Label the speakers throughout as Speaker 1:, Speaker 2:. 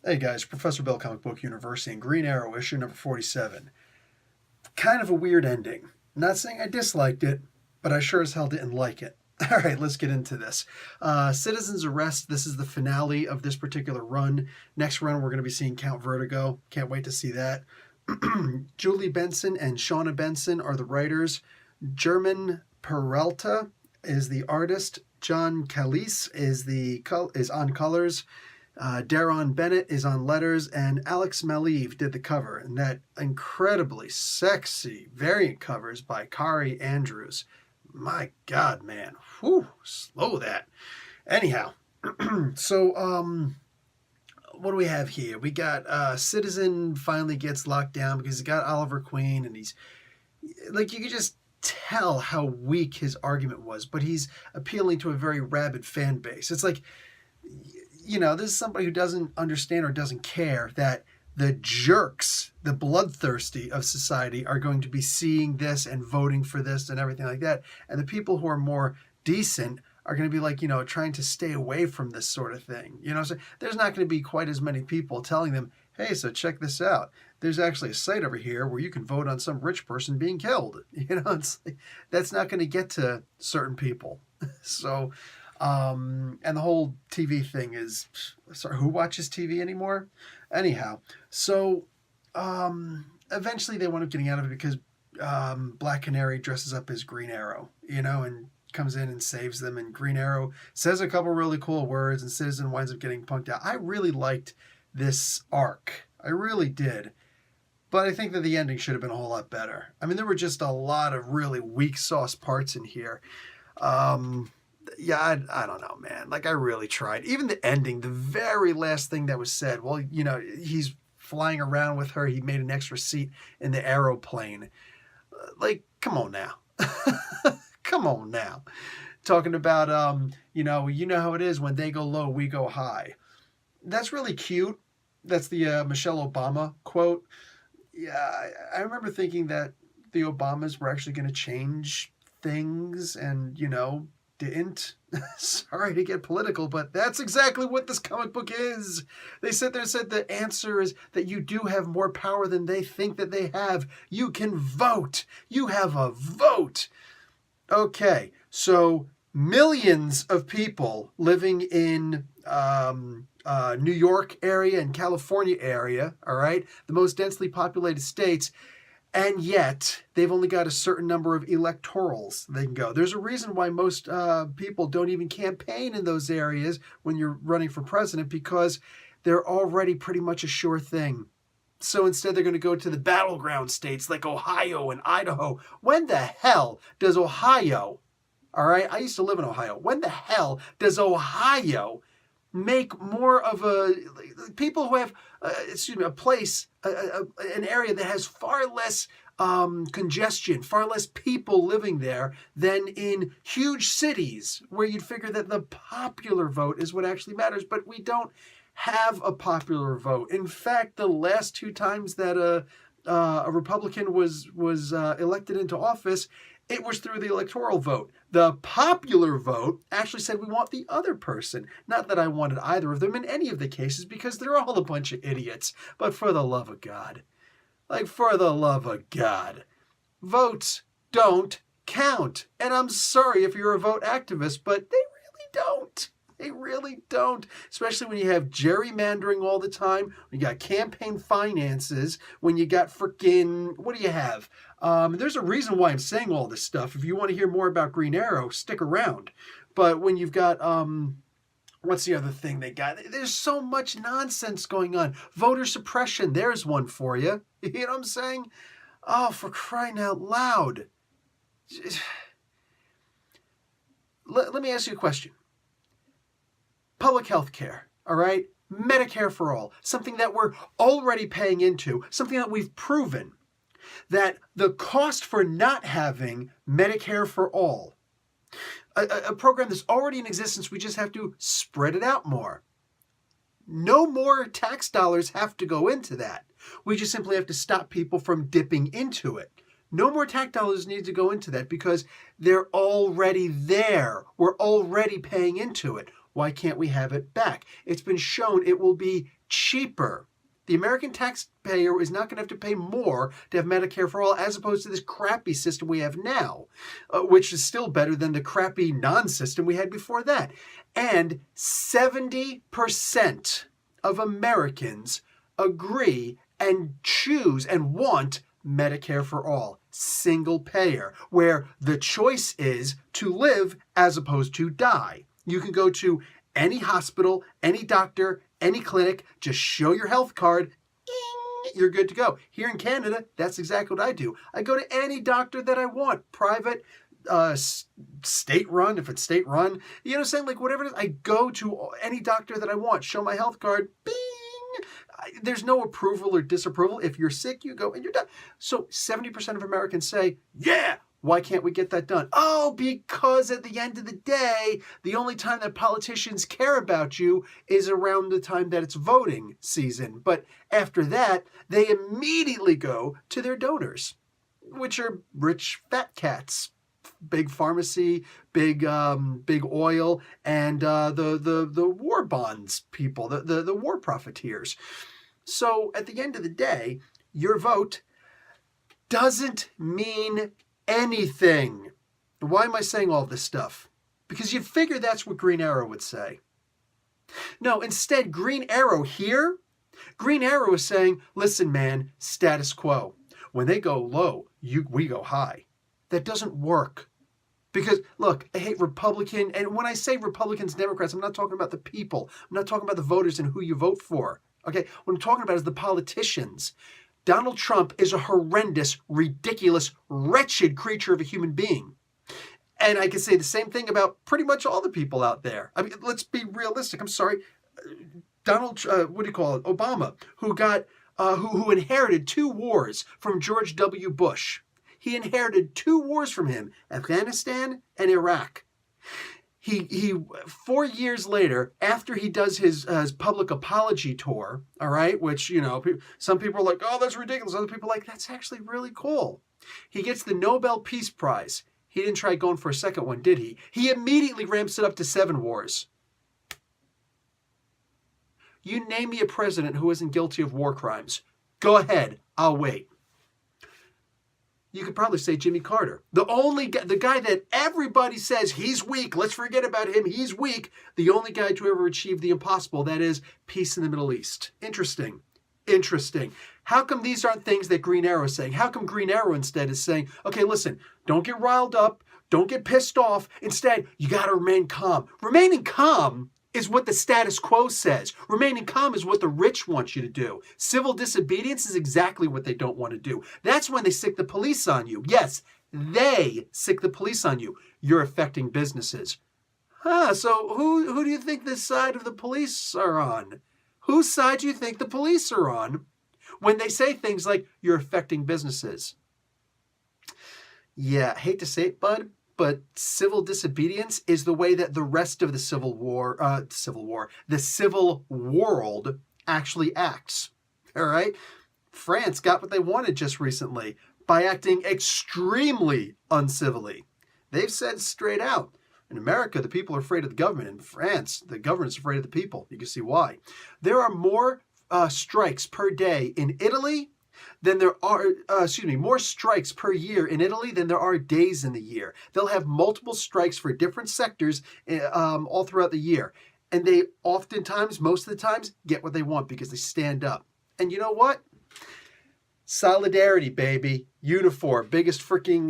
Speaker 1: Hey guys, Professor Bill, Comic Book University, and Green Arrow issue number 47. Kind of a weird ending. Not saying I disliked it, but I sure as hell didn't like it. All right, let's get into this. Citizen's Arrest, this is the finale of this particular run. Next run, we're going to be seeing Count Vertigo. Can't wait to see that. Julie Benson and Shauna Benson are the writers. German Peralta is the artist. John Calise is on colors. Daron Bennett is on letters, and Alex Maleev did the cover, and that incredibly sexy variant covers by Kari Andrews. My God, man. Whew, slow that. Anyhow, so, what do we have here? We got Citizen finally gets locked down because he's got Oliver Queen, and he's, like, you could just tell how weak his argument was, but he's appealing to a very rabid fan base. It's like, you know, this is somebody who doesn't understand or doesn't care that the jerks, the bloodthirsty of society are going to be seeing this and voting for this and everything like that. And the people who are more decent are going to be like, you know, trying to stay away from this sort of thing. You know, so there's not going to be quite as many people telling them, hey, so check this out. There's actually a site over here where you can vote on some rich person being killed. You know, it's like, that's not going to get to certain people. So, and the whole TV thing is, sorry, who watches TV anymore? Anyhow, so eventually they wind up getting out of it because Black Canary dresses up as Green Arrow, you know, and comes in and saves them. And Green Arrow says a couple really cool words, and Citizen winds up getting punked out. I really liked this arc. I really did. But I think that the ending should have been a whole lot better. I mean, there were just a lot of really weak sauce parts in here. Yeah, I don't know, man. Like, I really tried. Even the ending, the very last thing that was said, well, you know, he's flying around with her. He made an extra seat in the aeroplane. Like, come on now. Come on now. Talking about, you know how it is when they go low, we go high. That's really cute. That's the Michelle Obama quote. Yeah, I remember thinking that the Obamas were actually going to change things and, you know, didn't. Sorry to get political, but that's exactly what this comic book is. They sit there and said the answer is that you do have more power than they think that they have. You can vote. You have a vote. Okay, so millions of people living in New York area and California area, all right, the most densely populated states, and yet they've only got a certain number of electorals they can go. There's a reason why most people don't even campaign in those areas when you're running for president, because they're already pretty much a sure thing. So instead they're going to go to the battleground states like Ohio and Idaho. When the hell does Ohio, all right, I used to live in Ohio. When the hell does Ohio make more of a, people who have, a place, an area that has far less congestion, far less people living there than in huge cities where you'd figure that the popular vote is what actually matters, but we don't have a popular vote. In fact, the last two times that a Republican was elected into office, it was through the electoral vote. The popular vote actually said we want the other person. Not that I wanted either of them in any of the cases, because they're all a bunch of idiots. But for the love of God, like, for the love of God, votes don't count. And I'm sorry if you're a vote activist, but they really don't. They really don't, especially when you have gerrymandering all the time, when you got campaign finances, when you got freaking, what do you have? There's a reason why I'm saying all this stuff. If you want to hear more about Green Arrow, stick around. But when you've got, what's the other thing they got? There's so much nonsense going on. Voter suppression, there's one for you. You know what I'm saying? Oh, for crying out loud. Let me ask you a question. Public health care, all right? Medicare for all, something that we're already paying into, something that we've proven that the cost for not having Medicare for all, a program that's already in existence, we just have to spread it out more. No more tax dollars have to go into that. We just simply have to stop people from dipping into it. No more tax dollars need to go into that because they're already there. We're already paying into it. Why can't we have it back? It's been shown it will be cheaper. The American taxpayer is not going to have to pay more to have Medicare for all, as opposed to this crappy system we have now, which is still better than the crappy non-system we had before that. And 70% of Americans agree and choose and want Medicare for all, single payer, where the choice is to live as opposed to die. You can go to any hospital, any doctor, any clinic, just show your health card, you're good to go. Here in Canada, that's exactly what I do. I go to any doctor that I want, private, state-run, if it's state-run, you know what I'm saying? Like whatever it is, I go to any doctor that I want, show my health card, bing! There's no approval or disapproval. If you're sick, you go and you're done. So 70% of Americans say, yeah, why can't we get that done? Oh, because at the end of the day, the only time that politicians care about you is around the time that it's voting season. But after that, they immediately go to their donors, which are rich fat cats. Big pharmacy, big oil, and the war bonds people, the war profiteers. So at the end of the day, your vote doesn't mean anything. Why am I saying all this stuff? Because you'd figure that's what Green Arrow would say. No, instead, Green Arrow is saying, listen, man, status quo. When they go low, we go high. That doesn't work. Because, look, I hate Republican, and when I say Republicans, Democrats, I'm not talking about the people. I'm not talking about the voters and who you vote for. Okay? What I'm talking about is the politicians. Donald Trump is a horrendous, ridiculous, wretched creature of a human being. And I can say the same thing about pretty much all the people out there. I mean, let's be realistic. I'm sorry. Obama, who inherited 2 wars from George W. Bush. He inherited 2 wars from him, Afghanistan and Iraq. He 4 years later, after he does his public apology tour, all right, which, you know, some people are like, oh, that's ridiculous. Other people are like, that's actually really cool. He gets the Nobel Peace Prize. He didn't try going for a second one, did he? He immediately ramps it up to 7 wars. You name me a president who isn't guilty of war crimes. Go ahead. I'll wait. You could probably say Jimmy Carter. The guy that everybody says he's weak, let's forget about him, he's weak, the only guy to ever achieve the impossible, that is peace in the Middle East. Interesting. How come these aren't things that Green Arrow is saying? How come Green Arrow instead is saying, okay, listen, don't get riled up, don't get pissed off, instead, you gotta remain calm. Remaining calm is what the status quo says. Remaining calm is what the rich want you to do. Civil disobedience is exactly what they don't want to do. That's when they sick the police on you. Yes, they sick the police on you. You're affecting businesses. So who do you think this side of the police are on? Whose side do you think the police are on when they say things like, you're affecting businesses? Yeah, I hate to say it, bud, but civil disobedience is the way that the rest of the civil world actually acts. All right? France got what they wanted just recently by acting extremely uncivilly. They've said straight out, in America, the people are afraid of the government. In France, the government's afraid of the people. You can see why. There are more strikes per day in Italy than there are, more strikes per year in Italy than there are days in the year. They'll have multiple strikes for different sectors all throughout the year. And they oftentimes, most of the times, get what they want because they stand up. And you know what? Solidarity, baby. Unifor, biggest freaking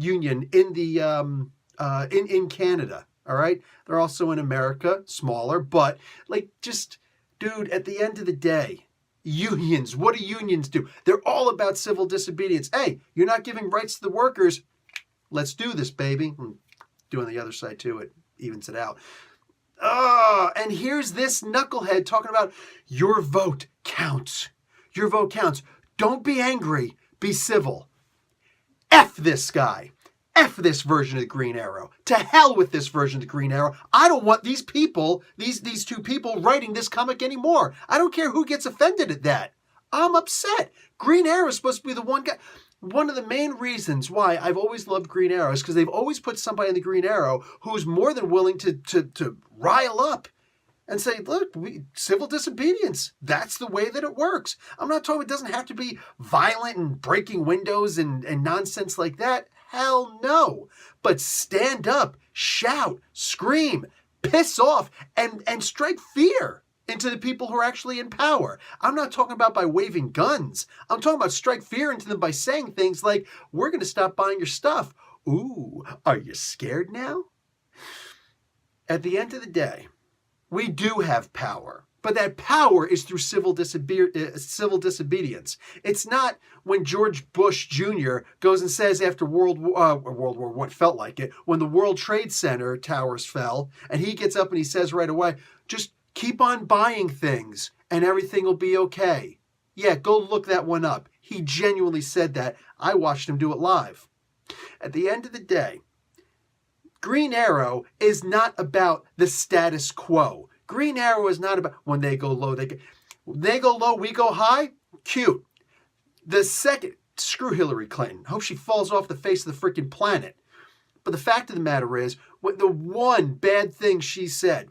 Speaker 1: union in the in Canada. All right? They're also in America, smaller, but like just, dude, at the end of the day, unions, what do unions do? They're all about civil disobedience. Hey, you're not giving rights to the workers. Let's do this, baby. Doing the other side too, it evens it out. And here's this knucklehead talking about your vote counts. Your vote counts. Don't be angry. Be civil. F this guy. F this version of the Green Arrow. To hell with this version of the Green Arrow. I don't want these people, these 2 people writing this comic anymore. I don't care who gets offended at that. I'm upset. Green Arrow is supposed to be the one guy. one of the main reasons why I've always loved Green Arrow is because they've always put somebody in the Green Arrow who's more than willing to rile up and say, look, civil disobedience, that's the way that it works. I'm not talking, it doesn't have to be violent and breaking windows and nonsense like that. Hell no. But stand up, shout, scream, piss off, and strike fear into the people who are actually in power. I'm not talking about by waving guns. I'm talking about strike fear into them by saying things like, we're going to stop buying your stuff. Ooh, are you scared now? At the end of the day, we do have power, but that power is through civil disobedience. It's not when George Bush Jr. goes and says after World War I, felt like it, when the World Trade Center towers fell, and he gets up and he says right away, just keep on buying things and everything will be okay. Yeah, go look that one up. He genuinely said that. I watched him do it live. At the end of the day, Green Arrow is not about the status quo. Green Arrow is not about when they go low, they go low, we go high. Cute. The second, screw Hillary Clinton. Hope she falls off the face of the freaking planet. But the fact of the matter is, the one bad thing she said,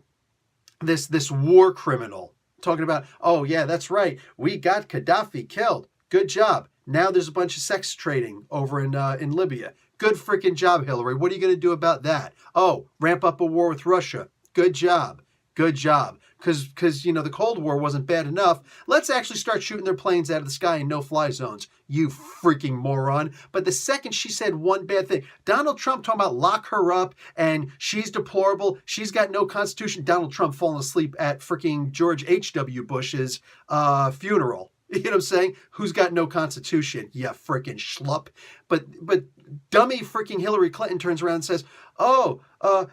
Speaker 1: this war criminal, talking about, oh yeah, that's right, we got Gaddafi killed. Good job. Now there's a bunch of sex trading over in Libya. Good freaking job, Hillary. What are you going to do about that? Oh, ramp up a war with Russia. Good job. Good job. Because the Cold War wasn't bad enough. Let's actually start shooting their planes out of the sky in no-fly zones. You freaking moron. But the second she said one bad thing, Donald Trump talking about lock her up and she's deplorable, she's got no constitution. Donald Trump falling asleep at freaking George H.W. Bush's funeral. You know what I'm saying? Who's got no constitution? Yeah, freaking schlup. But dummy freaking Hillary Clinton turns around and says, oh,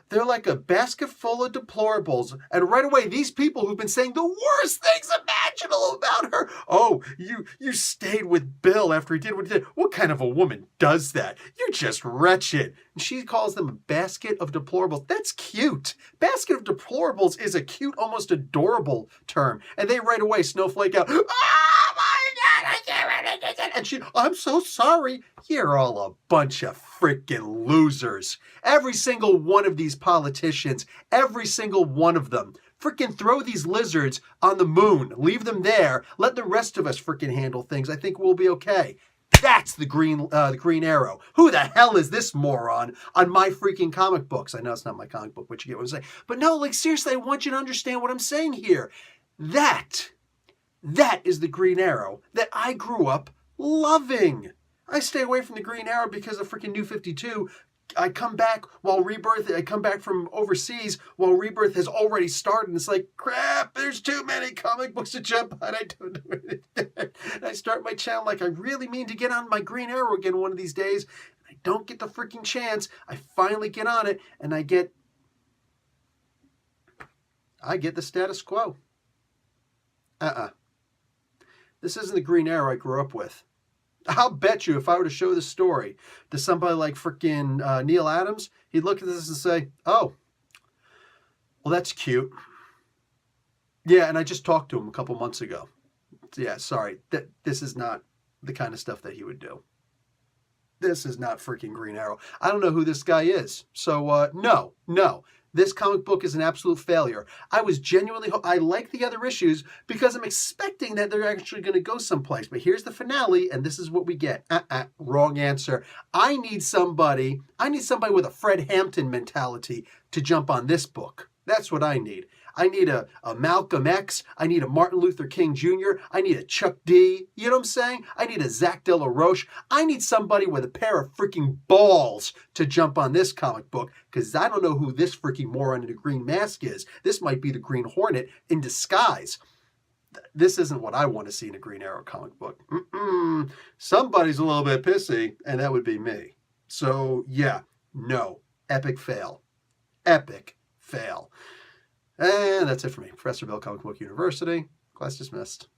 Speaker 1: they're like a basket full of deplorables. And right away, these people who've been saying the worst things imaginable about her. Oh, you stayed with Bill after he did what he did. What kind of a woman does that? You're just wretched. And she calls them a basket of deplorables. That's cute. Basket of deplorables is a cute, almost adorable term. And they right away snowflake out, oh my God, I can't. And she, I'm so sorry. You're all a bunch of freaking losers. Every single one of these politicians, every single one of them, freaking throw these lizards on the moon. Leave them there. Let the rest of us freaking handle things. I think we'll be okay. That's the Green Arrow. Who the hell is this moron on my freaking comic books? I know it's not my comic book, but you get what I'm saying. But no, like seriously, I want you to understand what I'm saying here. That is the Green Arrow that I grew up loving. I stay away from the Green Arrow because of freaking New 52. I come back from overseas while Rebirth has already started. And it's like, crap, there's too many comic books to jump on. I don't do it. And I start my channel like I really mean to get on my Green Arrow again one of these days. I don't get the freaking chance. I finally get on it and I get the status quo. This isn't the Green Arrow I grew up with. I'll bet you if I were to show this story to somebody like freaking Neil Adams, he'd look at this and say, oh, well, that's cute. Yeah, and I just talked to him a couple months ago. Yeah, sorry. This is not the kind of stuff that he would do. This is not freaking Green Arrow. I don't know who this guy is. So, no. This comic book is an absolute failure. I was genuinely, I like the other issues because I'm expecting that they're actually going to go someplace. But here's the finale, and this is what we get. Wrong answer. I need somebody with a Fred Hampton mentality to jump on this book. That's what I need. I need a Malcolm X. I need a Martin Luther King Jr. I need a Chuck D. You know what I'm saying? I need a Zach De La Roche. I need somebody with a pair of freaking balls to jump on this comic book because I don't know who this freaking moron in the green mask is. This might be the Green Hornet in disguise. This isn't what I want to see in a Green Arrow comic book. Somebody's a little bit pissy, and that would be me. So, yeah, no. Epic fail. Epic fail. And that's it for me. Professor Bill, Comic Book University. Class dismissed.